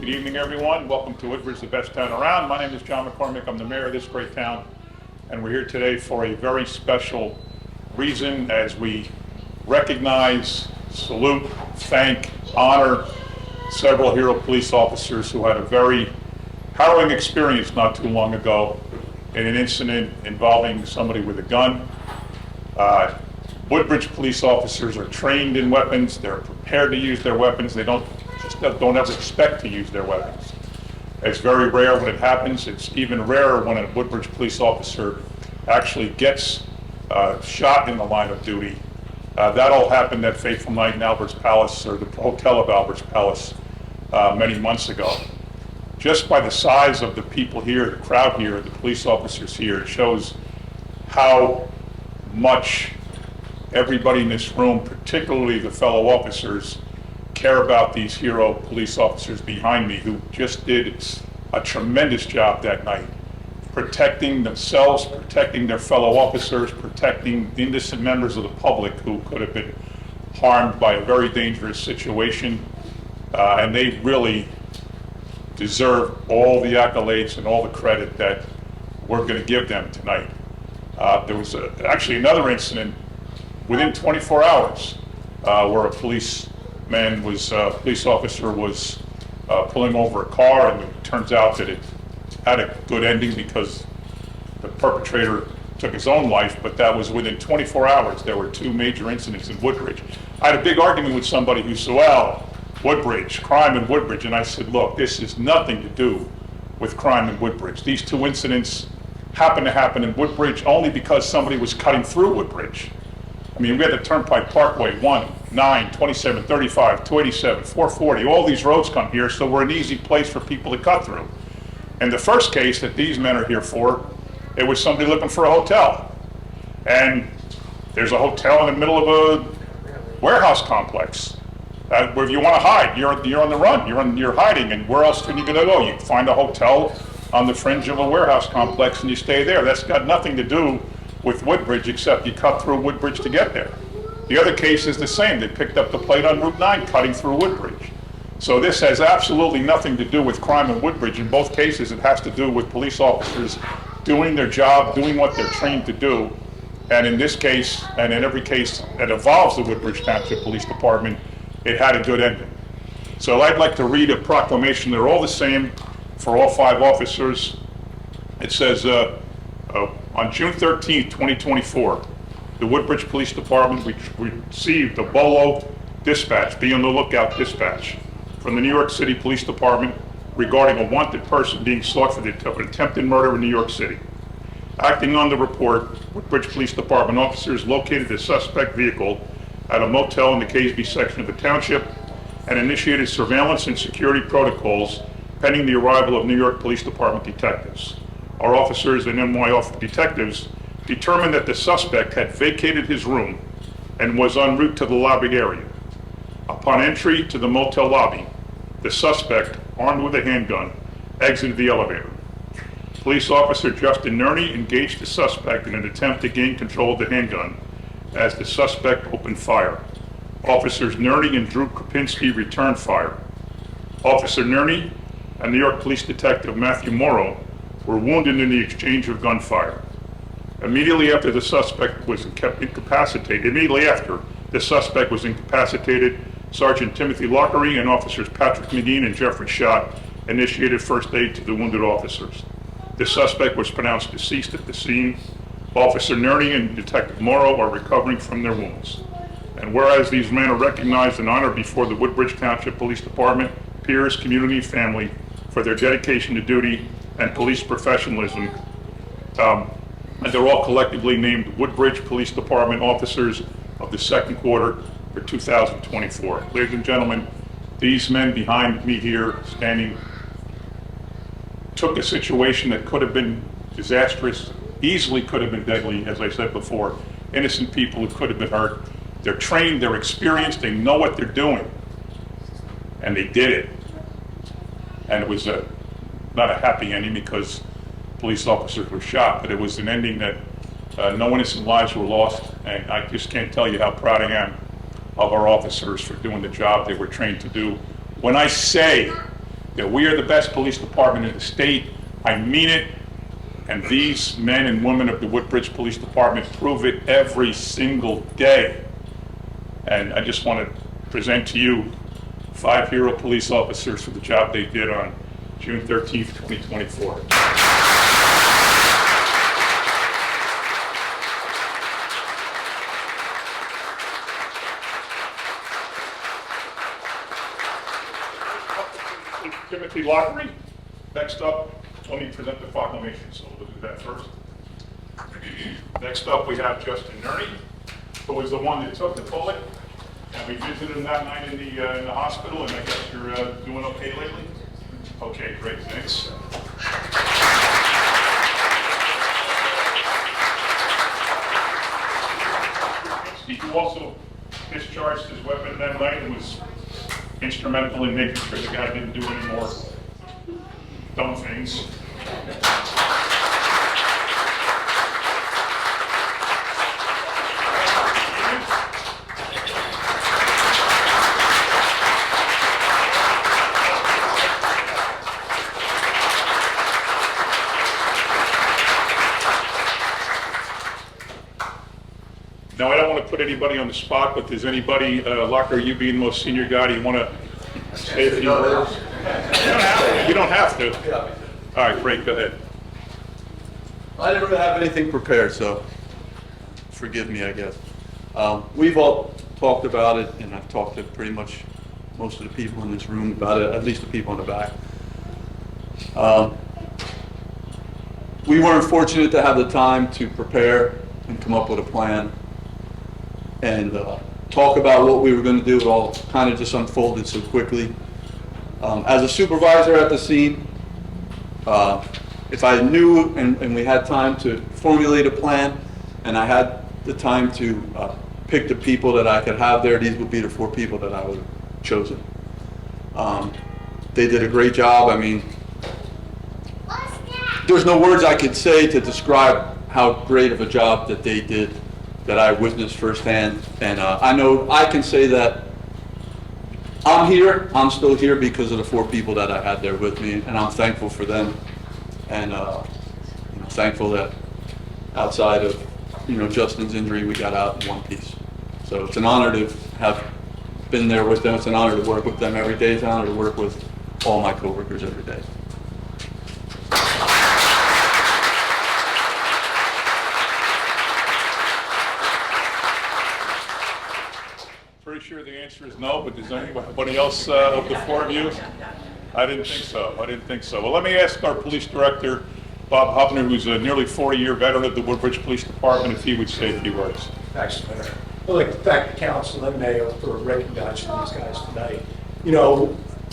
Good evening, everyone. Welcome to Woodbridge, the best town around. My name is John McCormick. I'm the mayor of this great town, and we're here today for a very special reason as we recognize, salute, thank, honor several hero police officers who had a very harrowing experience not too long ago in an incident involving somebody with a gun. Woodbridge police officers are trained in weapons. They're prepared to use their weapons. They don't ever expect to use their weapons. It's very rare when it happens. It's even rarer when a Woodbridge police officer actually gets shot in the line of duty. That all happened that fateful night in Albert's Palace, or the hotel of Albert's Palace, many months ago. Just by the size of the people here, the crowd here, the police officers here, it shows how much everybody in this room, particularly the fellow officers, care about these hero police officers behind me who just did a tremendous job that night, protecting themselves, protecting their fellow officers, protecting innocent members of the public who could have been harmed by a very dangerous situation. And they really deserve all the accolades and all the credit that we're going to give them tonight. There was actually another incident within 24 hours where a police officer was pulling over a car, and it turns out that it had a good ending because the perpetrator took his own life, but that was within 24 hours. There were two major incidents in Woodbridge. I had a big argument with somebody who said, well, Woodbridge, crime in Woodbridge, and I said, look, this has nothing to do with crime in Woodbridge. These two incidents happened to happen in Woodbridge only because somebody was cutting through Woodbridge. I mean, we had the Turnpike Parkway, 1, 9, 27, 35, 287, 440, all these roads come here, so we're an easy place for people to cut through. And the first case that these men are here for, it was somebody looking for a hotel. And there's a hotel in the middle of a warehouse complex. Where if you want to hide, you're on the run, you're hiding, and where else are you going to go? You find a hotel on the fringe of a warehouse complex and you stay there. That's got nothing to do with Woodbridge, except you cut through Woodbridge to get there. The other case is the same. They picked up the plate on Route 9 cutting through Woodbridge. So this has absolutely nothing to do with crime in Woodbridge. In both cases, it has to do with police officers doing their job, doing what they're trained to do. And in this case, and in every case that involves the Woodbridge Township Police Department, it had a good ending. So I'd like to read a proclamation. They're all the same for all 5 officers. It says, on June 13th, 2024, the Woodbridge Police Department received a BOLO dispatch, be on the lookout dispatch, from the New York City Police Department regarding a wanted person being sought for the attempted murder in New York City. Acting on the report, Woodbridge Police Department officers located the suspect vehicle at a motel in the Casby section of the township and initiated surveillance and security protocols pending the arrival of New York Police Department detectives. Our officers and NY detectives determined that the suspect had vacated his room and was en route to the lobby area. Upon entry to the motel lobby, the suspect, armed with a handgun, exited the elevator. Police officer Justin Nerney engaged the suspect in an attempt to gain control of the handgun as the suspect opened fire. Officers Nerney and Drew Krupinski returned fire. Officer Nerney and New York Police Detective Matthew Morrow were wounded in the exchange of gunfire. Immediately after the suspect was incapacitated, Sergeant Timothy Lockery and officers Patrick McGee and Jeffrey Schott initiated first aid to the wounded officers. The suspect was pronounced deceased at the scene. Officer Nerney and Detective Morrow are recovering from their wounds. And whereas these men are recognized and honored before the Woodbridge Township Police Department, peers, community, and family for their dedication to duty and police professionalism, and they're all collectively named Woodbridge Police Department Officers of the Second Quarter for 2024. Ladies and gentlemen, these men behind me here standing took a situation that could have been disastrous, easily could have been deadly, as I said before, innocent people who could have been hurt. They're trained, they're experienced, they know what they're doing, and they did it. And it was not a happy ending because police officers were shot, but it was an ending that no innocent lives were lost, and I just can't tell you how proud I am of our officers for doing the job they were trained to do. When I say that we are the best police department in the state. I mean it. And these men and women of the Woodbridge Police Department prove it every single day. And I just want to present to you 5 hero police officers for the job they did on June 13th, 2024. Timothy Lockery. Next up, let me present the proclamation, so we'll do that first. Next up, we have Justin Nerney, who was the one that took the bullet, and we visited him that night in the hospital, and I guess you're doing okay lately? Okay, great, thanks. He also discharged his weapon that night and was instrumental in making sure the guy didn't do any more dumb things. Now, I don't want to put anybody on the spot, but does anybody, Locker, you being the most senior guy, do you want to say a few words? You don't have to. All right, great, go ahead. I didn't really have anything prepared, so forgive me, I guess. We've all talked about it, and I've talked to pretty much most of the people in this room about it, at least the people in the back. We weren't fortunate to have the time to prepare and come up with a plan and talk about what we were going to do. It all kind of just unfolded so quickly. As a supervisor at the scene, if I knew and we had time to formulate a plan, and I had the time to pick the people that I could have there, these would be the 4 people that I would have chosen. They did a great job. I mean, there's no words I could say to describe how great of a job that they did, that I witnessed firsthand. And I know I can say that I'm still here because of the 4 people that I had there with me, and I'm thankful for them. And thankful that outside of Justin's injury, we got out in one piece. So it's an honor to have been there with them. It's an honor to work with them every day. It's an honor to work with all my coworkers every day. Pretty sure the answer is no, but does anybody else of the 4 of you? I didn't think so. I didn't think so. Well, let me ask our police director, Bob Hubner, who's a nearly 40-year veteran of the Woodbridge Police Department, if he would say a few words. Thanks, Mayor. I'd like to thank the council and mayor for recognizing these guys tonight.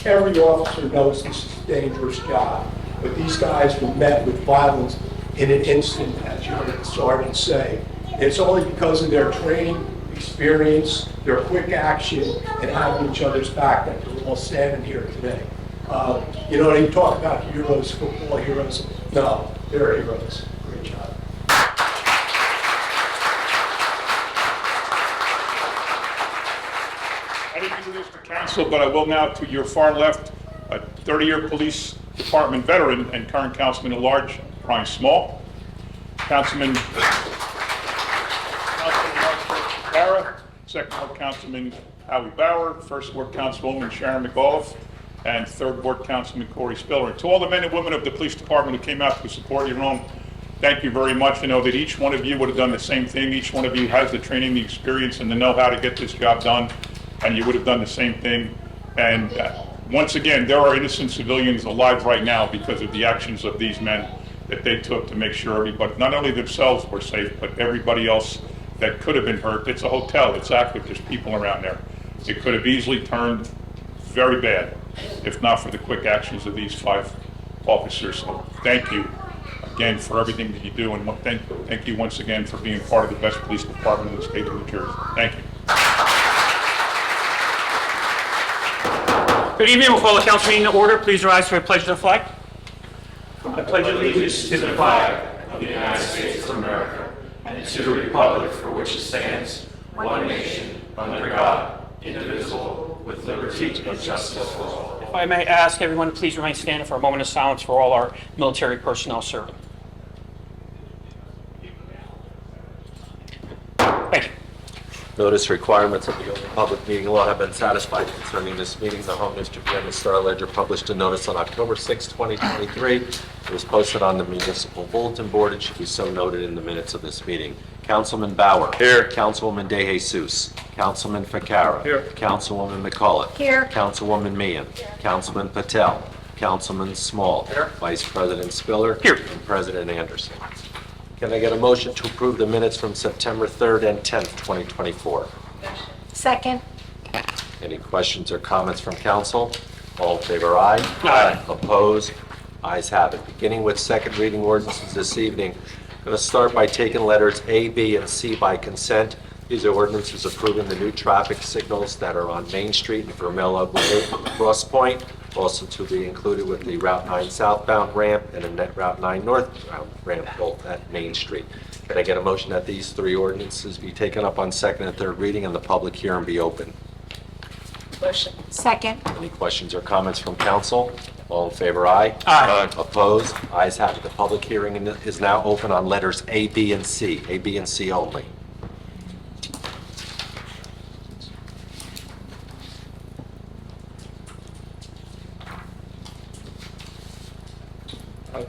Every officer knows this is a dangerous job, but these guys were met with violence in an instant, as you heard the sergeant say. It's only because of their training, experience, their quick action, and having each other's back that we're all standing here today. They talk about heroes, football heroes. No, they're heroes. Great job. I didn't introduce the council, but I will now. To your far left, a 30-year police department veteran and current councilman at large, Brian Small. Councilman Barra, Second Ward Councilman Howie Bauer, First Ward Councilwoman Sharon McAuliffe, and Third Ward Councilman Corey Spiller. And to all the men and women of the police department who came out to support your own, thank you very much. I know that each one of you would have done the same thing. Each one of you has the training, the experience, and the know-how to get this job done, and you would have done the same thing. And once again, there are innocent civilians alive right now because of the actions of these men that they took to make sure everybody, not only themselves were safe, but everybody else that could have been hurt. It's a hotel, it's active, there's people around there. It could have easily turned very bad if not for the quick actions of these 5 officers. So thank you again for everything that you do, and thank you once again for being part of the best police department in the state of New Jersey. Thank you. Good evening. We'll call the council meeting to order. Please rise for a pledge to the flag. I pledge allegiance to the flag of the United States of America and to the republic for which it stands, one nation, under God, indivisible, with liberty and justice for all. If I may ask everyone to please remain standing for a moment of silence for all our military personnel serving. Thank you. Notice requirements of the Open Public Meeting Law have been satisfied concerning this meeting. The Home District and the Star Ledger published a notice on October 6, 2023. It was posted on the municipal bulletin board. It should be so noted in the minutes of this meeting. Councilman Bauer. Here. Councilwoman De Jesus. Councilman Ficarra. Here. Councilwoman McCullough. Here. Councilwoman Meehan. Councilman Patel. Councilman Small. Here. Vice President Spiller. Here. And President Anderson. Can I get a motion to approve the minutes from September 3rd and 10th, 2024? Second. Any questions or comments from council? All in favor, aye. Aye. Opposed? Ayes have it. Beginning with second reading ordinances this evening, I'm going to start by taking letters A, B, and C by consent. These are ordinances approving the new traffic signals that are on Main Street and Vermilla Way Cross Point, also to be included with the Route 9 southbound ramp and a net Route 9 northbound ramp both at Main Street. Can I get a motion that these three ordinances be taken up on second and third reading and the public hearing be open? Motion. Second. Any questions or comments from council? All in favor, aye. Aye. Opposed? Ayes have it. The public hearing is now open on letters A, B, and C. A, B, and C only.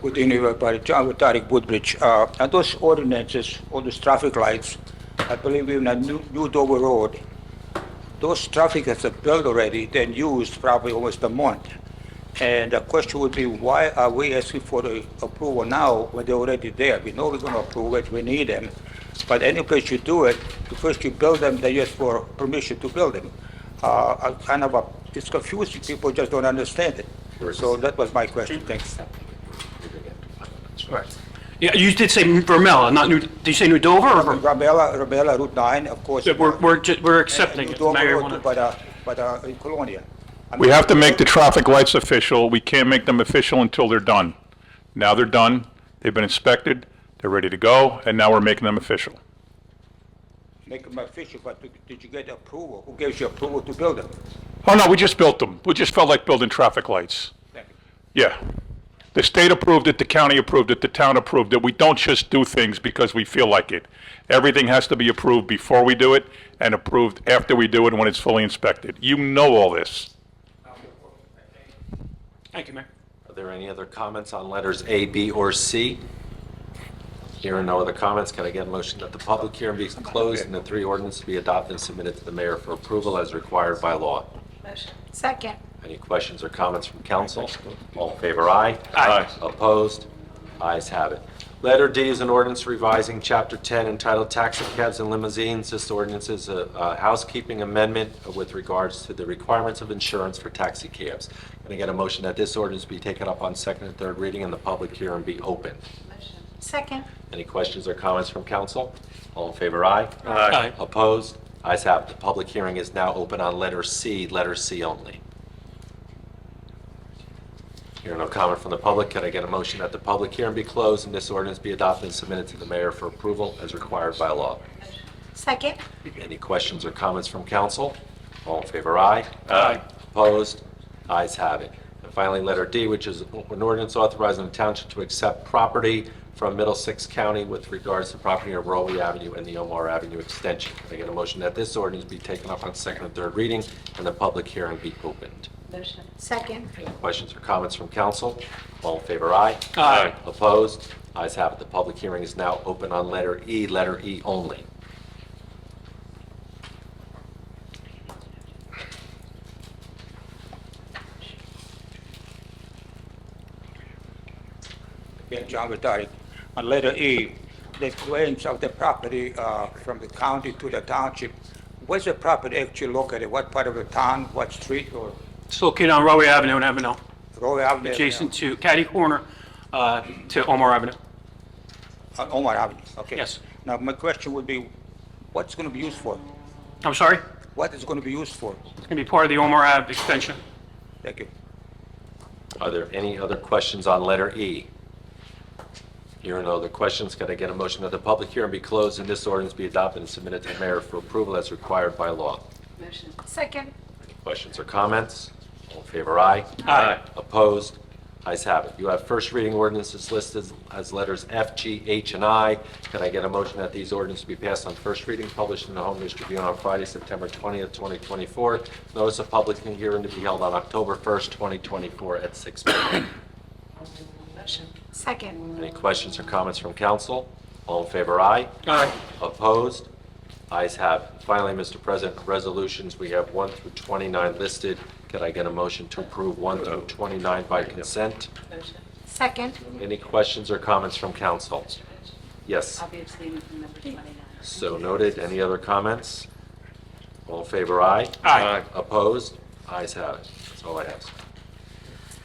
Good evening, everybody. John with Tariq Woodbridge. And those ordinances, all those traffic lights, I believe in a New Dover Road, those traffic lights are built already, then used probably almost a month. And the question would be, why are we asking for the approval now when they're already there? We know we're going to approve it, we need them. But any place you do it, first you build them, then you ask for permission to build them. It's confusing, people just don't understand it. So that was my question, thanks. Right. Yeah, you did say Vermilla, not New, did you say New Dover or? Rabella, Route 9, of course. We're accepting New it. Dover Mayor, Road wanna- but in Colonia. We have to make the traffic lights official. We can't make them official until they're done. Now they're done, they've been inspected, they're ready to go, and now we're making them official. Make them official, but did you get approval? Who gives you approval to build them? Oh, no, we just built them. We just felt like building traffic lights. Thank you. Yeah. The state approved it, the county approved it, the town approved it. We don't just do things because we feel like it. Everything has to be approved before we do it and approved after we do it when it's fully inspected. You know all this. Thank you, Mayor. Are there any other comments on letters A, B, or C? Hearing no other comments, can I get a motion that the public hearing be closed and the three ordinances be adopted and submitted to the mayor for approval as required by law? Motion. Second. Any questions or comments from council? All in favor, aye. Aye. Opposed? Ayes have it. Letter D is an ordinance revising Chapter 10 entitled Taxi Cabs and Limousines. This ordinance is a housekeeping amendment with regards to the requirements of insurance for taxi cabs. Can I get a motion that this ordinance be taken up on second and third reading and the public hearing be open? Motion. Second. Any questions or comments from council? All in favor, aye. Aye. Opposed? Ayes have it. The public hearing is now open on letter C only. Hearing no comment from the public, can I get a motion that the public hearing be closed and this ordinance be adopted and submitted to the mayor for approval as required by law? Second. Any questions or comments from council? All in favor, aye. Aye. Opposed? Ayes have it. And finally, letter D, which is an ordinance authorizing the township to accept property from Middlesex County with regards to property of Rowley Avenue and the Omar Avenue extension. Can I get a motion that this ordinance be taken up on second and third reading and the public hearing be opened? Motion. Second. Any questions or comments from council? All in favor, aye. Aye. Opposed? Ayes have it. The public hearing is now open on letter E only. Again, John with Tariq. On letter E, the claims of the property from the county to the township, where's the property actually located? What part of the town, what street, or It's located on Rowley Avenue in Avenel, Roy Avenue? adjacent to Caddy Corner to Omar Avenue. Omar Avenue, okay. Yes. Now, my question would be, what's going to be used for? I'm sorry? What is it going to be used for? It's going to be part of the Omar Ave extension. Thank you. Are there any other questions on letter E? Hearing no other questions, can I get a motion that the public hearing be closed and this ordinance be adopted and submitted to the mayor for approval as required by law? Motion. Second. Questions or comments? All in favor, aye. Aye. Opposed? Ayes have it. You have first reading ordinances listed as letters F, G, H, and I. Can I get a motion that these ordinances be passed on first reading, published in the Home News Tribune on Friday, September 20th, 2024? Notice of public hearing to be held on October 1st, 2024 at 6 p.m. Second. Any questions or comments from council? All in favor, aye. Aye. Opposed? Ayes have it. Finally, Mr. President, resolutions, we have 1 through 29 listed. Could I get a motion to approve 1 through 29 by consent? Second. Any questions or comments from council? Yes. I'll be abstaining from number 29. So noted. Any other comments? All in favor, aye. Aye. Opposed? Ayes have it. That's all I have, sir.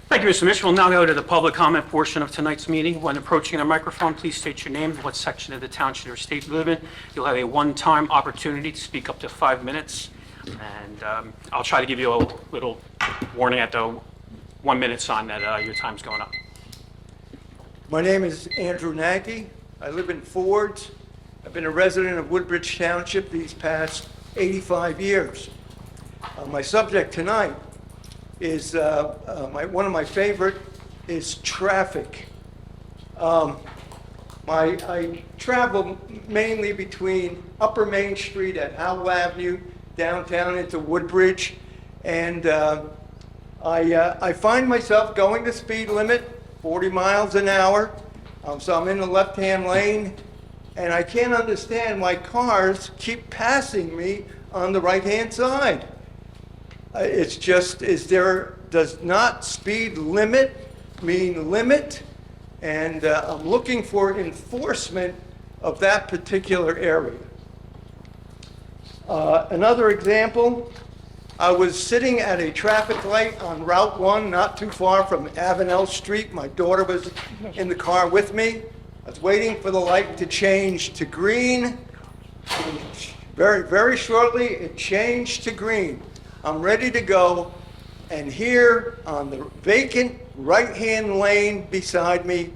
Thank you, Mr. Mitchell. We'll now go to the public comment portion of tonight's meeting. When approaching the microphone, please state your name, what section of the township or state you live in. You'll have a one-time opportunity to speak up to 5 minutes. And I'll try to give you a little warning at the 1 minute sign that your time's going up. My name is Andrew Nagy. I live in Fords. I've been a resident of Woodbridge Township these past 85 years. My subject tonight is, one of my favorite is traffic. I travel mainly between Upper Main Street at Howell Avenue, downtown into Woodbridge, and I find myself going the speed limit, 40 miles an hour, so I'm in the left-hand lane, and I can't understand why cars keep passing me on the right-hand side. It's just, does not speed limit mean limit? And I'm looking for enforcement of that particular area. Another example, I was sitting at a traffic light on Route 1, not too far from Avenel Street. My daughter was in the car with me. I was waiting for the light to change to green. Very, very shortly, it changed to green. I'm ready to go, and here on the vacant right-hand lane beside me,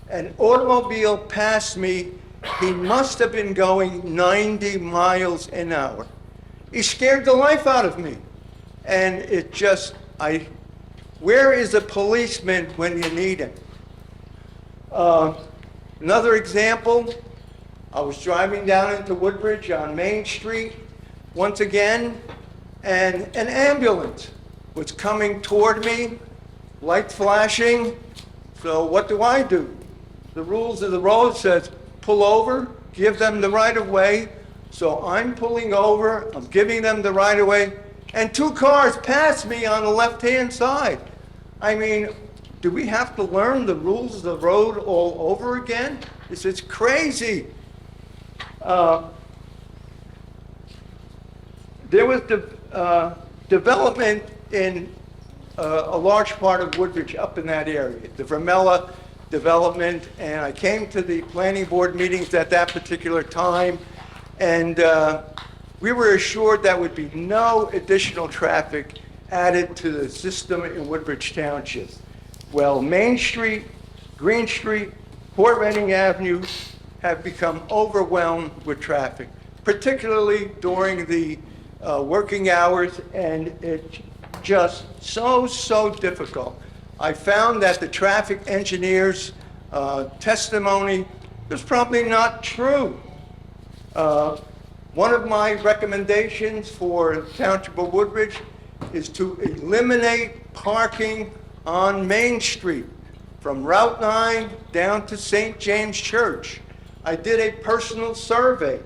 an automobile passed me. He must have been going 90 miles an hour. He scared the life out of me. And it just, where is a policeman when you need him? Another example, I was driving down into Woodbridge on Main Street once again, and an ambulance was coming toward me, lights flashing. So what do? The rules of the road says pull over, give them the right of way. So I'm pulling over, I'm giving them the right of way, and 2 cars pass me on the left-hand side. I mean, do we have to learn the rules of the road all over again? This is crazy. There was development in a large part of Woodbridge up in that area, the Vermella development, and I came to the planning board meetings at that particular time, and we were assured there would be no additional traffic added to the system in Woodbridge Township. Well, Main Street, Green Street, Port Reading Avenue have become overwhelmed with traffic, particularly during the working hours, and it's just so difficult. I found that the traffic engineer's testimony was probably not true. One of my recommendations for Township of Woodbridge is to eliminate parking on Main Street from Route 9 down to St. James Church. I did a personal survey.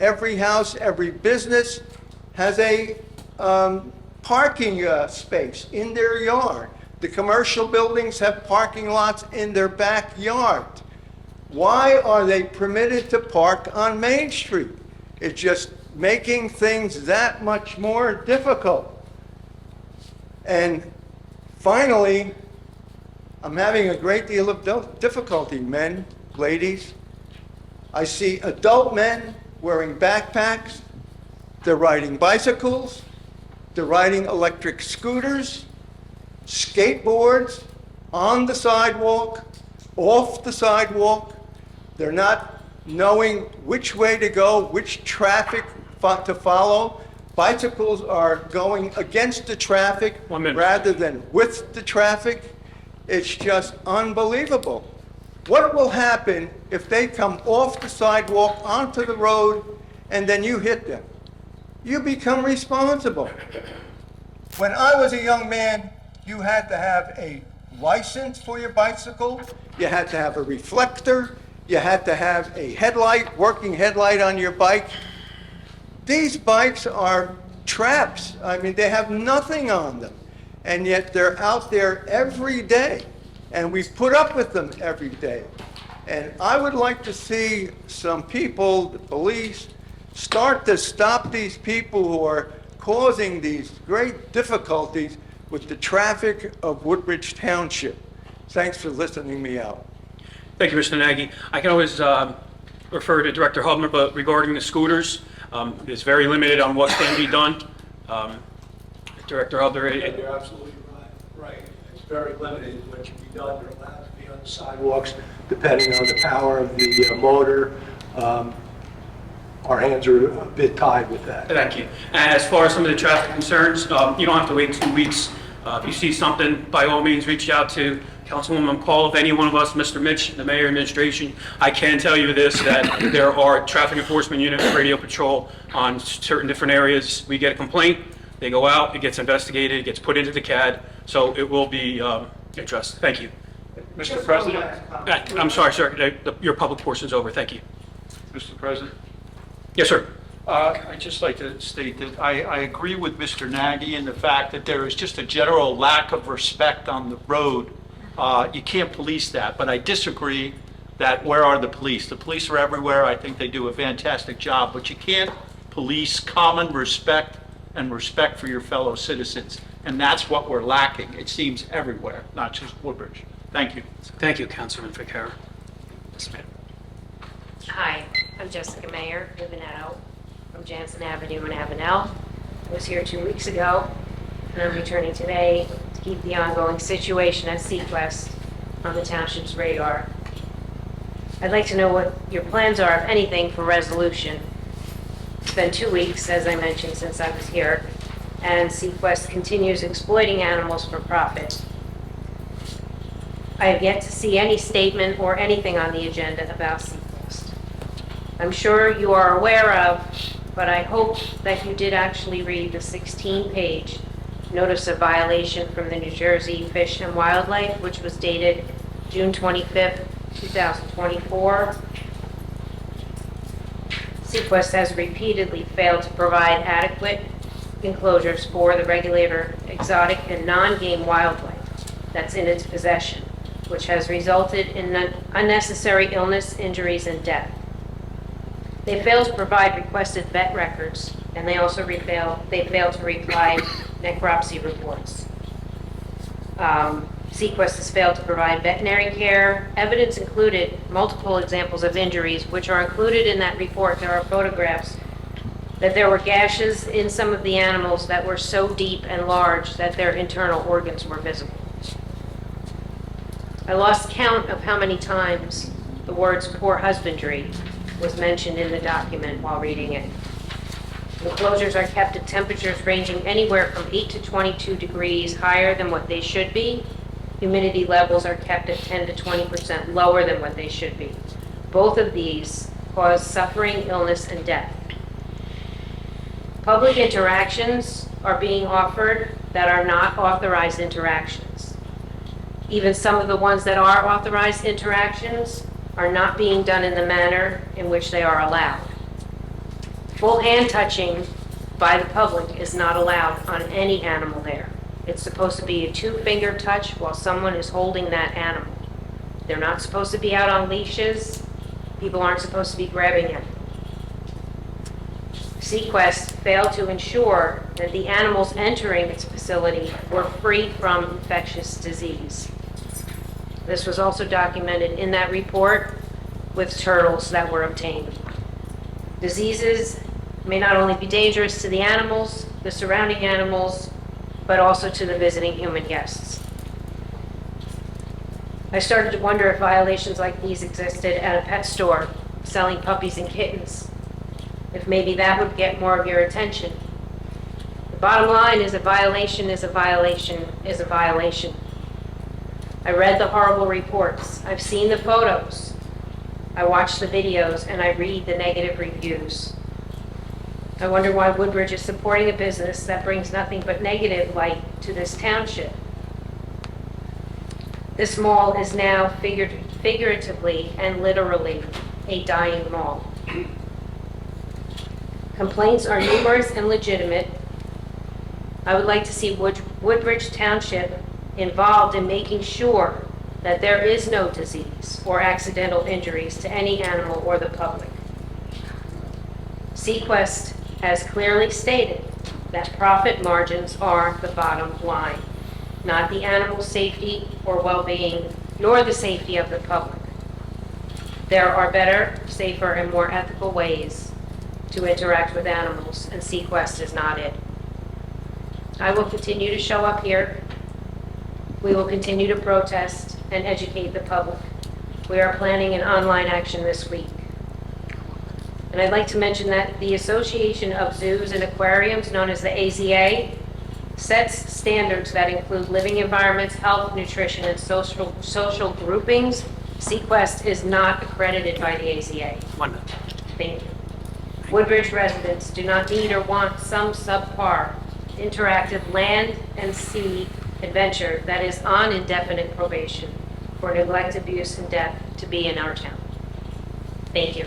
Every house, every business has a parking space in their yard. The commercial buildings have parking lots in their backyard. Why are they permitted to park on Main Street? It's just making things that much more difficult. And finally, I'm having a great deal of difficulty, men, ladies. I see adult men wearing backpacks. They're riding bicycles. They're riding electric scooters, skateboards, on the sidewalk, off the sidewalk. They're not knowing which way to go, which traffic to follow. Bicycles are going against the traffic 1 minute. rather than with the traffic. It's just unbelievable. What will happen if they come off the sidewalk onto the road and then you hit them? You become responsible. When I was a young man, you had to have a license for your bicycle, you had to have a reflector, you had to have a headlight, working headlight on your bike. These bikes are traps. I mean, they have nothing on them, and yet they're out there every day, and we put up with them every day. And I would like to see some people, the police, start to stop these people who are causing these great difficulties with the traffic of Woodbridge Township. Thanks for listening me out. Thank you, Mr. Nagy. I can always refer to Director Hubner, but regarding the scooters, it's very limited on what can be done. Director Hubner, You're absolutely right. It's very limited what can be done. They're allowed to be on the sidewalks depending on the power of the motor. Our hands are a bit tied with that. thank you. And as far as some of the traffic concerns, you don't have to wait 2 weeks. If you see something, by all means, reach out to Councilwoman McCall. If any one of us, Mr. Mitch, the mayor, administration, I can tell you this, that there are traffic enforcement units, radio patrol on certain different areas. We get a complaint, they go out, it gets investigated, it gets put into the CAD, so it will be addressed. Thank you. Mr. President, I'm sorry, sir, your public portion's over. Thank you. Mr. President, Yes, sir. I'd just like to state that I agree with Mr. Nagy in the fact that there is just a general lack of respect on the road. You can't police that, but I disagree that where are the police? The police are everywhere. I think they do a fantastic job, but you can't police common respect and respect for your fellow citizens. And that's what we're lacking, it seems, everywhere, not just Woodbridge. Thank you. Thank you, Councilman Ficarra. Yes, ma'am. Hi, I'm Jessica Mayer, Livinetto, from Jansen Avenue in Avenel. I was here 2 weeks ago, and I'm returning today to keep the ongoing situation at Sequest on the township's radar. I'd like to know what your plans are, if anything, for resolution. It's been 2 weeks, as I mentioned, since I was here, and Sequest continues exploiting animals for profit. I have yet to see any statement or anything on the agenda about Sequest. I'm sure you are aware of, but I hope that you did actually read the 16-page notice of violation from the New Jersey Fish and Wildlife, which was dated June 25th, 2024. Sequest has repeatedly failed to provide adequate enclosures for the regulator exotic and non-game wildlife that's in its possession, which has resulted in unnecessary illness, injuries, and death. They failed to provide requested vet records, and they also failed to reply necropsy reports. Sequest has failed to provide veterinary care. Evidence included multiple examples of injuries, which are included in that report. There are photographs that there were gashes in some of the animals that were so deep and large that their internal organs were visible. I lost count of how many times the words poor husbandry was mentioned in the document while reading it. Enclosures are kept at temperatures ranging anywhere from 8 to 22 degrees higher than what they should be. Humidity levels are kept at 10 to 20% lower than what they should be. Both of these cause suffering, illness, and death. Public interactions are being offered that are not authorized interactions. Even some of the ones that are authorized interactions are not being done in the manner in which they are allowed. Full hand touching by the public is not allowed on any animal there. It's supposed to be a 2-finger touch while someone is holding that animal. They're not supposed to be out on leashes. People aren't supposed to be grabbing it. Sequest failed to ensure that the animals entering its facility were free from infectious disease. This was also documented in that report with turtles that were obtained. Diseases may not only be dangerous to the animals, the surrounding animals, but also to the visiting human guests. I started to wonder if violations like these existed at a pet store selling puppies and kittens, if maybe that would get more of your attention. bottom line is a violation is a violation is a violation. I read the horrible reports. I've seen the photos. I watch the videos and I read the negative reviews. I wonder why Woodbridge is supporting a business that brings nothing but negative light to this township. This mall is now figuratively and literally a dying mall. Complaints are numerous and legitimate. I would like to see Woodbridge Township involved in making sure that there is no disease or accidental injuries to any animal or the public. Sequest has clearly stated that profit margins are the bottom line, not the animal safety or well-being, nor the safety of the public. There are better, safer, and more ethical ways to interact with animals, and Sequest is not it. I will continue to show up here. We will continue to protest and educate the public. We are planning an online action this week. And I'd like to mention that the Association of Zoos and Aquariums, known as the AZA, sets standards that include living environments, health, nutrition, and social groupings. Sequest is not accredited by the AZA. 1 minute. Thank you. Woodbridge residents do not need or want some subpar interactive land and sea adventure that is on indefinite probation for neglect, abuse, and death to be in our town. Thank you.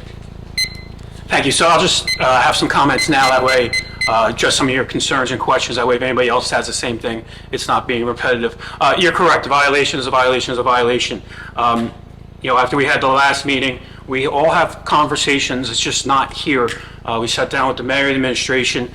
Thank you. So I'll just have some comments now. That way, address some of your concerns and questions. That way, if anybody else has the same thing, it's not being repetitive. You're correct. A violation is a violation is a violation. After we had the last meeting, we all have conversations. It's just not here. We sat down with the mayor and the administration.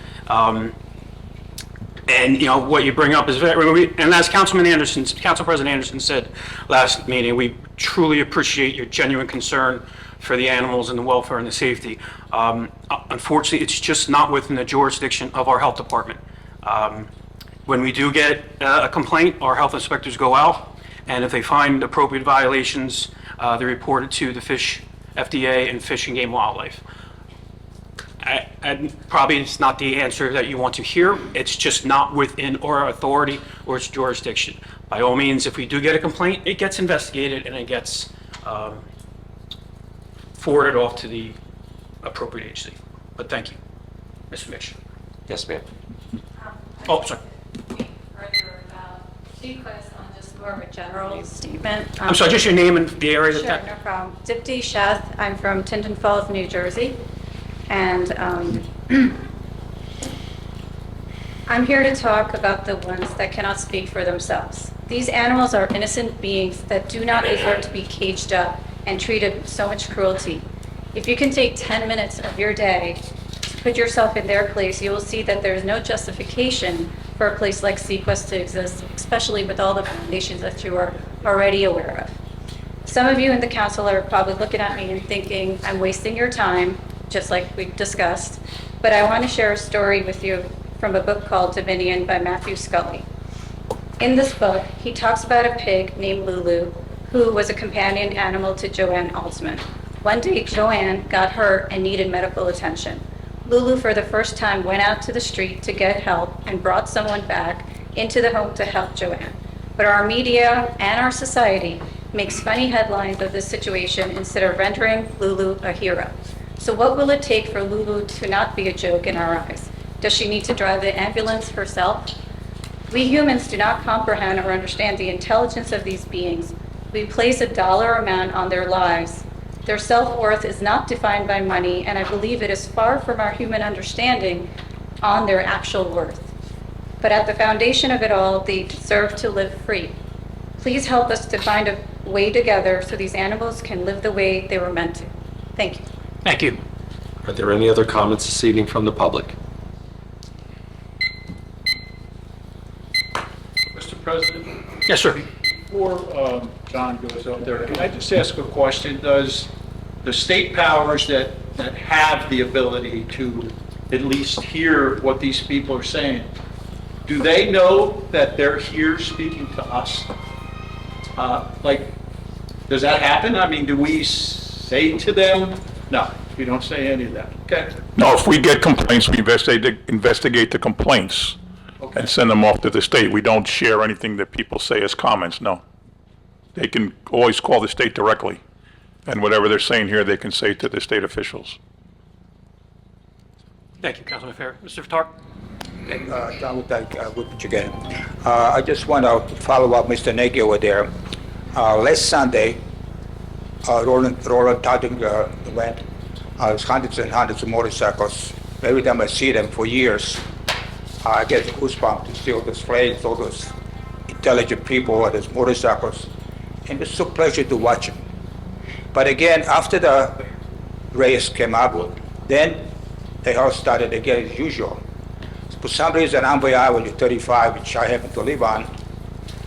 And what you bring up is and as Council President Anderson said last meeting, we truly appreciate your genuine concern for the animals and the welfare and the safety. Unfortunately, it's just not within the jurisdiction of our health department. When we do get a complaint, our health inspectors go out, and if they find appropriate violations, they report it to the FDA and Fish and Game Wildlife. And probably it's not the answer that you want to hear. It's just not within our authority or its jurisdiction. By all means, if we do get a complaint, it gets investigated and it gets forwarded off to the appropriate agency. But thank you. Mr. Mitch. Yes, ma'am. Oh, sorry. Further about Sequest on just more of a general statement. I'm sorry, just your name and the area Sure, that... no problem. Dipti Sheth, I'm from Tinton Falls, New Jersey. And I'm here to talk about the ones that cannot speak for themselves. These animals are innocent beings that do not deserve to be caged up and treated with so much cruelty. If you can take 10 minutes of your day to put yourself in their place, you will see that there is no justification for a place like Sequest to exist, especially with all the foundations that you are already aware of. Some of you in the council are probably looking at me and thinking, I'm wasting your time, just like we discussed, but I want to share a story with you from a book called Dominion by Matthew Scully. In this book, he talks about a pig named Lulu, who was a companion animal to Joanne Altsman. One day, Joanne got hurt and needed medical attention. Lulu, for the first time, went out to the street to get help and brought someone back into the home to help Joanne. But our media and our society makes funny headlines of this situation instead of rendering Lulu a hero. So what will it take for Lulu to not be a joke in our eyes? Does she need to drive the ambulance herself? We humans do not comprehend or understand the intelligence of these beings. We place a dollar amount on their lives. Their self-worth is not defined by money, and I believe it is far from our human understanding on their actual worth. But at the foundation of it all, they deserve to live free. Please help us to find a way together so these animals can live the way they were meant to. Thank you. Thank you. Are there any other comments this evening from the public? Mr. President, Yes, sir. before John goes out there, can I just ask a question? Does the state powers that have the ability to at least hear what these people are saying, do they know that they're here speaking to us? Does that happen? I mean, do we say to them? No, we don't say any of that. Okay. No, if we get complaints, we investigate the complaints. and send them off to the state. We don't share anything that people say as comments, no. They can always call the state directly, and whatever they're saying here, they can say to the state officials. Thank you, Councilman Farrer. Mr. Vitar? John Woodbridge again. I just want to follow up Mr. Nagy over there. Last Sunday, Roland Todding went. There's hundreds and hundreds of motorcycles. Every time I see them for years, I get goosebumps to see all those flags, all those intelligent people on those motorcycles. And it's so pleasure to watch them. But again, after the race came up, then they all started again as usual. For some reason, on Highway 35, which I happen to live on,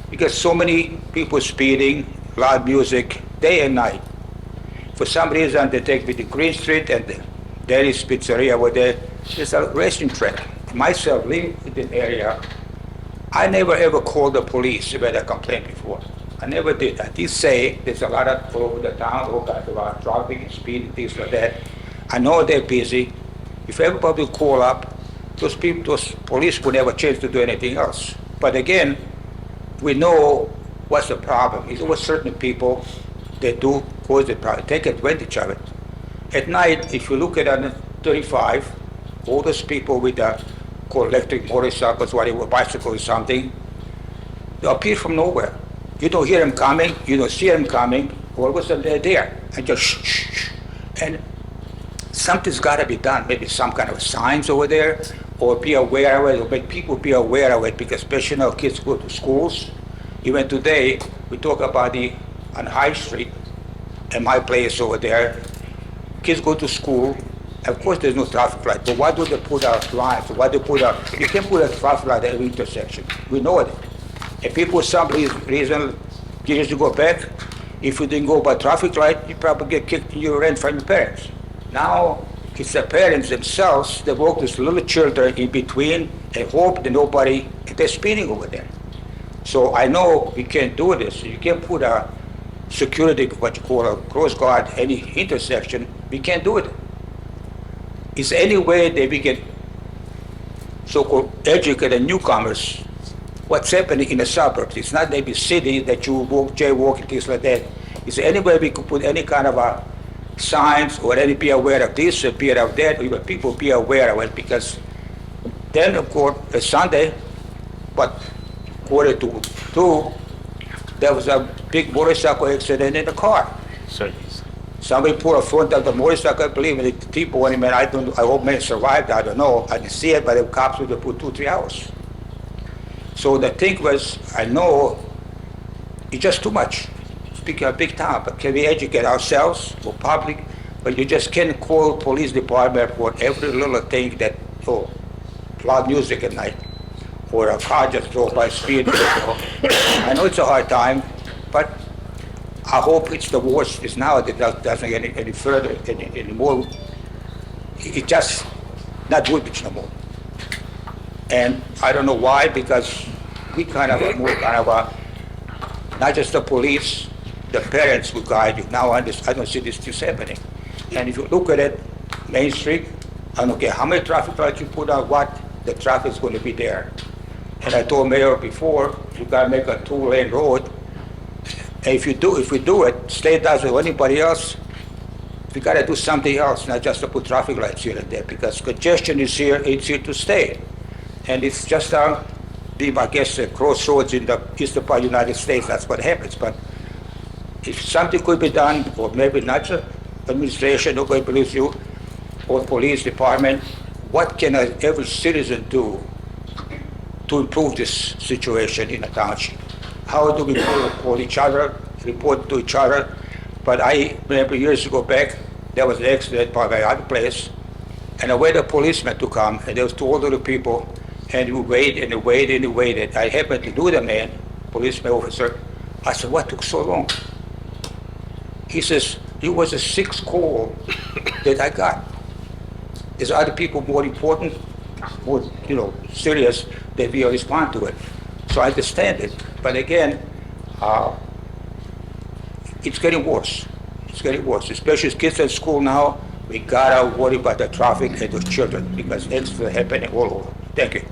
because so many people speeding, loud music, day and night. For some reason, they take me to Green Street and the Denny's Pizzeria over there. There's a racing track. Myself, living in the area, I never ever called the police about a complaint before. I never did. I did say there's a lot of all over the town, all kinds of driving and speeding, things like that. I know they're busy. If everybody would call up, those police would never change to do anything else. But again, we know what's the problem. It's always certain people that do cause the problem, take advantage of it. At night, if you look at 35, all those people with electric motorcycles, whatever, bicycles or something, they appear from nowhere. You don't hear them coming, you don't see them coming, all of a sudden they're there, and just shh, shh, shh. And something's got to be done, maybe some kind of signs over there, or be aware of it, or make people be aware of it, because especially now kids go to schools. Even today, we talk about on High Street, and my place over there, kids go to school. Of course, there's no traffic light, but why do they put out lines? Why do they put out? You can't put a traffic light at every intersection. We know it. If people, for some reason, years ago back, if you didn't go by traffic light, you probably get kicked in your rent from your parents. Now, it's the parents themselves that walk these little children in between and hope that nobody, they're speeding over there. So I know we can't do this. You can't put a security, what you call a cross guard, any intersection. We can't do it. Is any way that we can so-called educate newcomers what's happening in the suburbs? It's not maybe city that you walk, jaywalk, and things like that. Is there any way we could put any kind of a signs or any be aware of this or be aware of that, or even people be aware of it? Because then, of course, Sunday, but quarter to 2, there was a big motorcycle accident in the car. Somebody put a front of the motorcycle, I believe, and the people on him, and I hope many survived, I don't know. I didn't see it, but the cops would have put 2-3 hours. So the thing was, I know it's just too much. Speaking of big town, but can we educate ourselves or public? But you just can't call police department for every little thing that, loud music at night, or a car just drove by speed. I know it's a hard time, but I hope it's the worst is now that it doesn't get any further, any more. It's just not Woodbridge no more. And I don't know why, because we kind of are more kind of not just the police, the parents will guide you. Now I don't see this things happening. And if you look at it, Main Street, I don't care how many traffic lights you put out, what, the traffic's going to be there. And I told Mayor before, you got to make a 2-lane road. And if we do it, state does it or anybody else, we got to do something else, not just to put traffic lights here and there, because congestion is here, it's here to stay. And it's just I guess, crossroads in the eastern part of the United States, that's what happens. But if something could be done, or maybe not just administration, nobody believes you, or police department, what can every citizen do to improve this situation in a township? How do we call each other, report to each other? But I remember years ago back, there was an accident by my other place, and I waited a policeman to come, and there was 2 older people, and we waited and waited and waited. I happened to know the man, policeman officer. I said, what took so long? He says, it was a 6th call that I got. There's other people more important, more, serious, that we respond to it. So I understand it. But again, it's getting worse. It's getting worse, especially as kids at school now. We gotta worry about the traffic and those children, because it's happening all over. Thank you.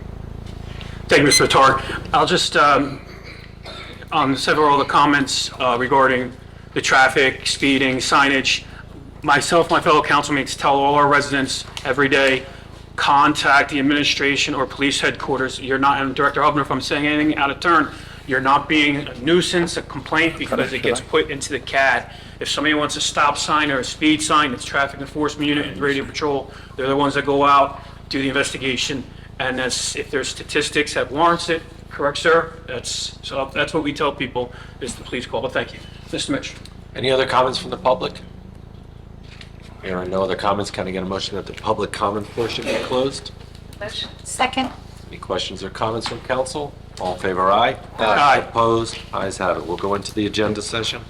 Thank you, Mr. Vitar. I'll just, on several of the comments regarding the traffic, speeding, signage, myself, my fellow councilmates tell all our residents every day, contact the administration or police headquarters. You're not, and Director Hubner, if I'm saying anything out of turn, you're not being a nuisance, a complaint, because it gets put into the CAD. If somebody wants a stop sign or a speed sign, it's traffic enforcement unit and radio patrol. They're the ones that go out, do the investigation, and if there's statistics that warrants it, correct, sir? That's what we tell people, is the police call, but thank you. Mr. Mitch. Any other comments from the public? There are no other comments. Can I get a motion that the public comment portion be closed? Motion. Second. Any questions or comments from council? All in favor, aye? Aye. Opposed? Ayes have it. We'll go into the agenda session.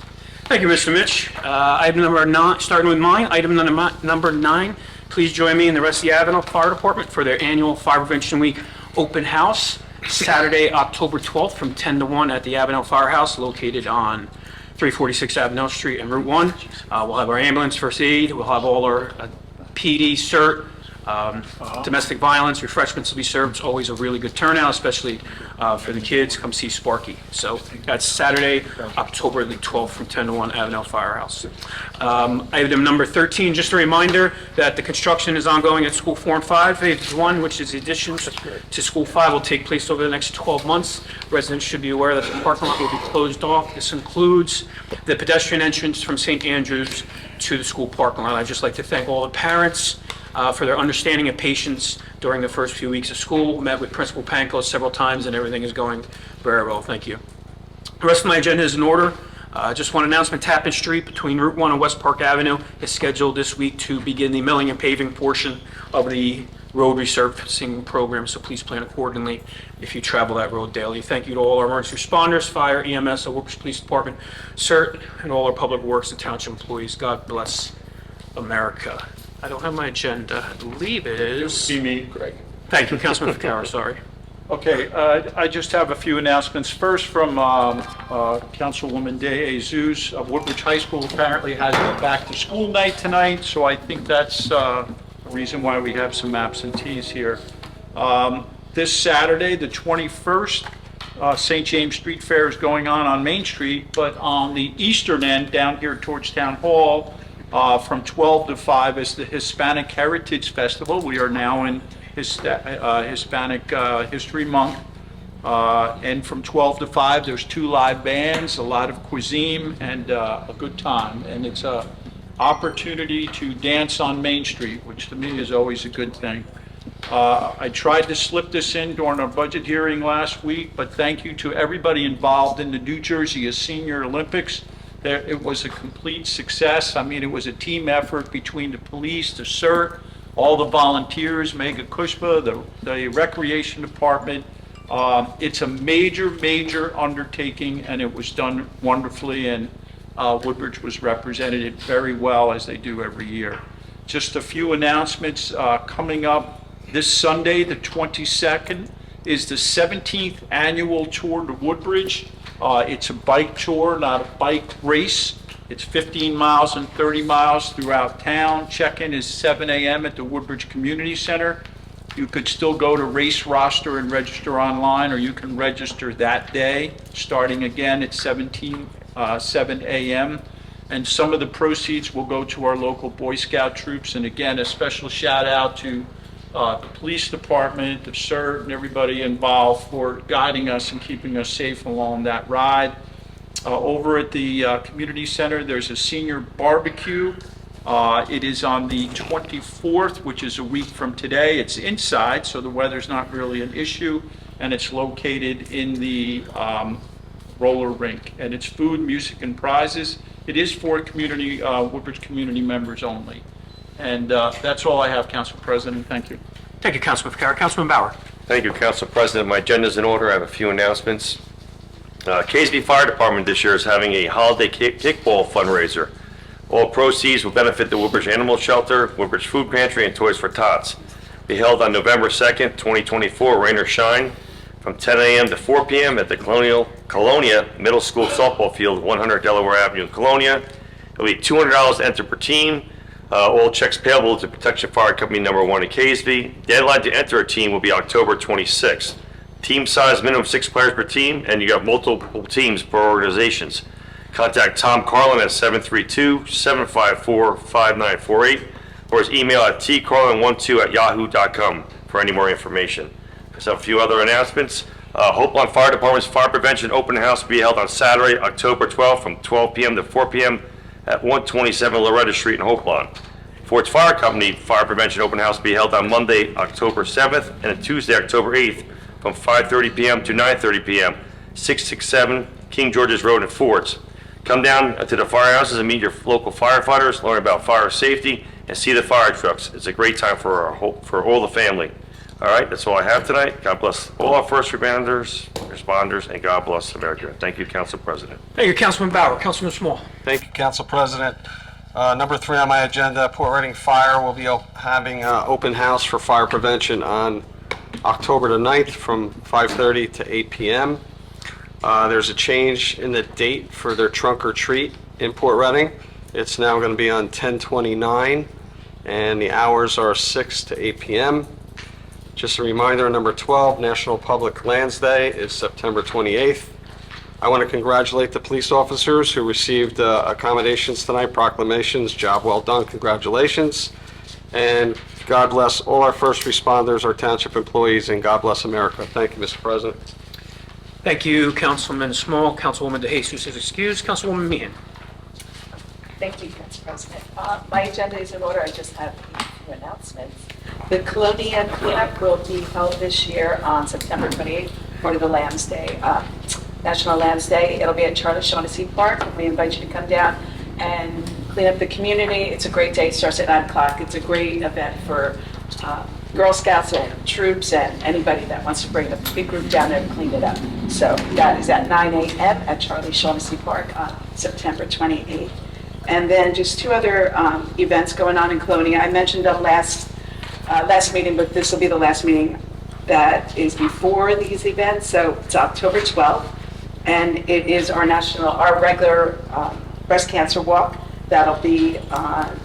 Thank you, Mr. Mitch. Item number 9, starting with mine, item number 9, please join me and the rest of the Avenel Fire Department for their annual Fire Prevention Week open house, Saturday, October 12th from 10 to 1 at the Avenel Firehouse located on 346 Avenel Street and Route 1. We'll have our ambulance, first aid, we'll have all our PD, CERT, domestic violence, refreshments will be served. It's always a really good turnout, especially for the kids. Come see Sparky. So that's Saturday, October the 12th from 10 to 1, Avenel Firehouse. Item number 13, just a reminder that the construction is ongoing at School 4 and 5. Phase 1, which is the additions to School 5, will take place over the next 12 months. Residents should be aware that the parking lot will be closed off. This includes the pedestrian entrance from St. Andrews to the school parking lot. I'd just like to thank all the parents for their understanding and patience during the first few weeks of school. Met with Principal Panko several times, and everything is going very well. Thank you. The rest of my agenda is in order. Just one announcement, Tappan Street between Route 1 and West Park Avenue is scheduled this week to begin the milling and paving portion of the road resurfacing program, so please plan accordingly if you travel that road daily. Thank you to all our emergency responders, fire, EMS, the Woodbridge Police Department, CERT, and all our public works and township employees. God bless America. I don't have my agenda. I believe it is. See me, Greg. Thank you, Councilman Ficarra, sorry. Okay, I just have a few announcements. First, from Councilwoman De Jesus of Woodbridge High School apparently has a back-to-school night tonight, so I think that's the reason why we have some absentees here. This Saturday, the 21st, St. James Street Fair is going on Main Street, but on the eastern end, down here towards Town Hall, from 12 to 5 is the Hispanic Heritage Festival. We are now in Hispanic History Month. And from 12 to 5, there's 2 live bands, a lot of cuisine, and a good time. And it's an opportunity to dance on Main Street, which to me is always a good thing. I tried to slip this in during our budget hearing last week, but thank you to everybody involved in the New Jersey Senior Olympics. It was a complete success. I mean, it was a team effort between the police, the CERT, all the volunteers, Mega Kushba, the Recreation Department. It's a major, major undertaking, and it was done wonderfully, and Woodbridge was represented very well, as they do every year. Just a few announcements coming up. This Sunday, the 22nd, is the 17th annual Tour to Woodbridge. It's a bike tour, not a bike race. It's 15 miles and 30 miles throughout town. Check-in is 7 a.m. at the Woodbridge Community Center. You could still go to Race Roster and register online, or you can register that day, starting again at 7 a.m. And some of the proceeds will go to our local Boy Scout troops. And again, a special shout out to the police department, the CERT, and everybody involved for guiding us and keeping us safe along that ride. Over at the community center, there's a senior barbecue. It is on the 24th, which is a week from today. It's inside, so the weather's not really an issue, and it's located in the roller rink. And it's food, music, and prizes. It is for community, Woodbridge community members only. And that's all I have, Council President. Thank you. Thank you, Councilman Ficarra. Councilman Bauer. Thank you, Council President. My agenda's in order. I have a few announcements. Casby Fire Department this year is having a holiday kickball fundraiser. All proceeds will benefit the Woodbridge Animal Shelter, Woodbridge Food Pantry, and Toys for Tots. Be held on November 2nd, 2024, rain or shine, from 10 a.m. to 4 p.m. at the Colonia Middle School softball field, 100 Delaware Avenue, Colonia. It'll be $200 to enter per team. All checks payable to Protection Fire Company number 1 at Casby. Deadline to enter a team will be October 26th. Team size minimum 6 players per team, and you have multiple teams per organizations. Contact Tom Carlin at 732-754-5948 or his email at tcarlin12@yahoo.com for any more information. So a few other announcements. Hopeland Fire Department's Fire Prevention Open House will be held on Saturday, October 12th from 12 p.m. to 4 p.m. at 127 Loretta Street in Hopeland. Forts Fire Company Fire Prevention Open House will be held on Monday, October 7th and Tuesday, October 8th from 5:30 p.m. to 9:30 p.m., 667 King George's Road in Forts. Come down to the firehouses and meet your local firefighters, learn about fire safety, and see the fire trucks. It's a great time for all the family. All right, that's all I have tonight. God bless all our first responders, and God bless America. Thank you, Council President. Thank you, Councilman Bauer. Councilman Small. Thank you, Council President. Number 3 on my agenda, Port Reading Fire will be having an open house for fire prevention on October the 9th from 5:30 to 8 p.m. There's a change in the date for their trunk or treat in Port Reading. It's now going to be on 10/29, and the hours are 6 to 8 p.m. Just a reminder, number 12, National Public Lands Day is September 28th. I want to congratulate the police officers who received accommodations tonight, proclamations. Job well done, congratulations. And God bless all our first responders, our township employees, and God bless America. Thank you, Mr. President. Thank you, Councilman Small. Councilwoman DeJesus is excused. Councilwoman Meehan. Thank you, Council President. My agenda is in order. I just have a few announcements. The Colonia cleanup will be held this year on September 28th, part of the Lambs Day, National Lambs Day. It'll be at Charlie Shaughnessy Park. We invite you to come down and clean up the community. It's a great day. It starts at 9 o'clock. It's a great event for Girl Scouts and troops and anybody that wants to bring a big group down there to clean it up. So that is at 9 a.m. at Charlie Shaughnessy Park on September 28th. And then just 2 other events going on in Colonia. I mentioned them last meeting, but this will be the last meeting that is before these events. So it's October 12th, and it is our regular breast cancer walk. That'll be on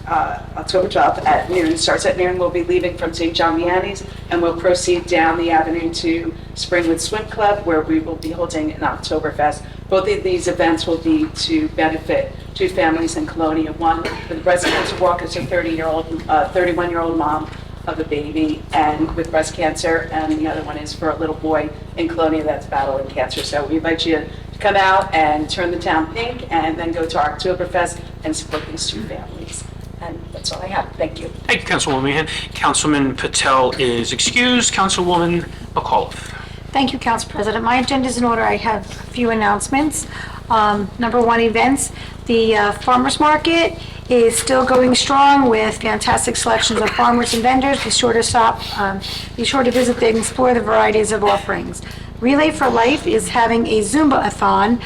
October 12th at noon. It starts at noon. We'll be leaving from St. John Vianney's, and we'll proceed down the avenue to Springwood Swim Club, where we will be holding an Oktoberfest. Both of these events will be to benefit 2 families in Colonia. One for the breast cancer walk is a 31-year-old mom of a baby and with breast cancer, and the other one is for a little boy in Colonia that's battling cancer. So we invite you to come out and turn the town pink, and then go to our Oktoberfest and support these 2 families. And that's all I have. Thank you. Thank you, Councilwoman Meehan. Councilman Patel is excused. Councilwoman McAuliffe. Thank you, Council President. My agenda is in order. I have a few announcements. Number 1, events. The farmers market is still going strong with fantastic selections of farmers and vendors. Be sure to visit and explore the varieties of offerings. Relay for Life is having a Zumba-a-thon.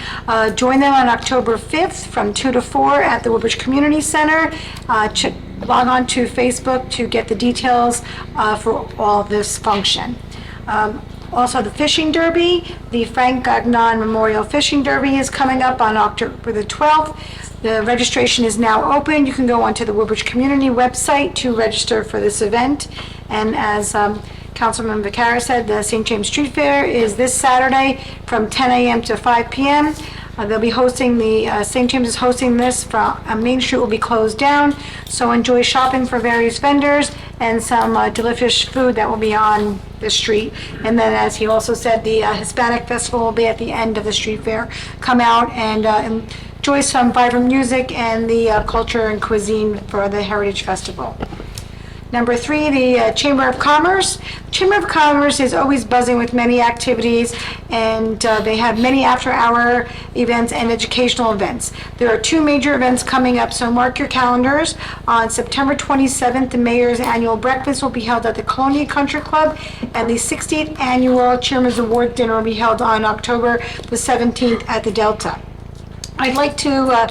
Join them on October 5th from 2 to 4 at the Woodbridge Community Center. Log on to Facebook to get the details for all this function. Also, the Fishing Derby, the Frank Gagnon Memorial Fishing Derby is coming up on October the 12th. The registration is now open. You can go onto the Woodbridge Community website to register for this event. And as Councilman Vaccaro said, the St. James Street Fair is this Saturday from 10 a.m. to 5 p.m. They'll be hosting St. James is hosting this from Main Street will be closed down. So enjoy shopping for various vendors and some delicious food that will be on the street. And then, as he also said, the Hispanic Festival will be at the end of the street fair. Come out and enjoy some vibrant music and the culture and cuisine for the Heritage Festival. Number 3, the Chamber of Commerce. The Chamber of Commerce is always buzzing with many activities, and they have many after-hour events and educational events. There are 2 major events coming up, so mark your calendars. On September 27th, the Mayor's Annual Breakfast will be held at the Colonia Country Club, and the 60th Annual Chairman's Award Dinner will be held on October the 17th at the Delta. I'd like to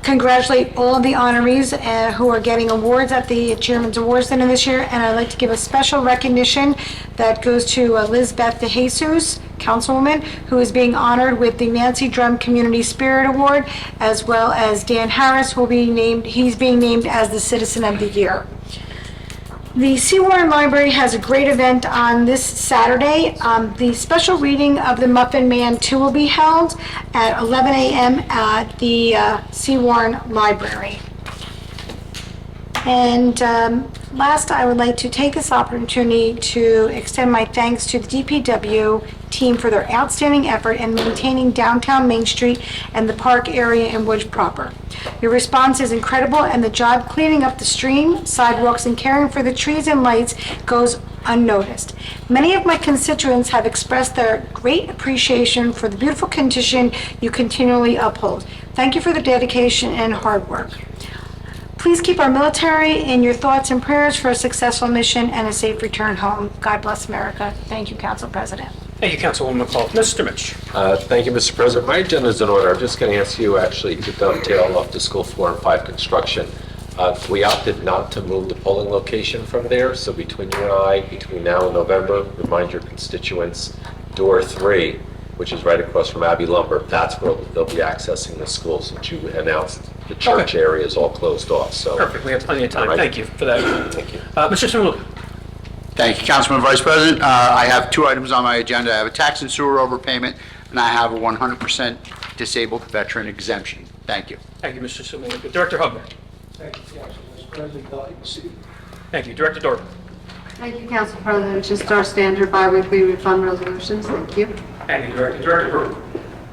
congratulate all of the honorees who are getting awards at the Chairman's Awards Dinner this year, and I'd like to give a special recognition that goes to Lizbeth DeJesus, Councilwoman, who is being honored with the Nancy Drum Community Spirit Award, as well as Dan Harris, he's being named as the Citizen of the Year. The Seawarren Library has a great event on this Saturday. The special reading of The Muffin Man 2 will be held at 11 a.m. at the Seawarren Library. And last, I would like to take this opportunity to extend my thanks to the DPW team for their outstanding effort in maintaining downtown Main Street and the park area in Woodbridge proper. Your response is incredible, and the job cleaning up the stream, sidewalks, and caring for the trees and lights goes unnoticed. Many of my constituents have expressed their great appreciation for the beautiful condition you continually uphold. Thank you for the dedication and hard work. Please keep our military in your thoughts and prayers for a successful mission and a safe return home. God bless America. Thank you, Council President. Thank you, Councilwoman McCall. Mr. Mitch. Thank you, Mr. President. My agenda is in order. I'm just going to ask you actually to dovetail off the school 4 and 5 construction. We opted not to move the polling location from there, so between you and I, between now and November, remind your constituents, door 3, which is right across from Abbey Lumber, that's where they'll be accessing the school, since you announced the church area is all closed off, so. Perfect, we have plenty of time. Right. Thank you for that. Thank you. Mr. Simulu. Thank you, Councilman Vice President. I have 2 items on my agenda. I have a tax and sewer overpayment, and I have a 100% disabled veteran exemption. Thank you. Thank you, Mr. Simulu. Director Hubner. Thank you, Council President. This evening. Thank you. Director Dorff. Thank you, Council President. Just our standard bi-weekly refund resolutions. Thank you. Thank you, Director. Director Brewer.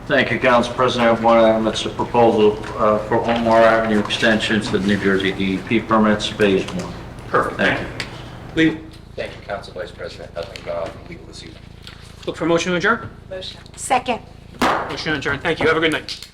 Thank you, Council President. I have one item. It's a proposal for Omar Avenue extensions to New Jersey DEP permits, Phase 1. Perfect. Thank you. Legal. Thank you, Council Vice President. Nothing legal this evening. Look for motion to adjourn. Motion. Second. Motion to adjourn. Thank you. Have a good night.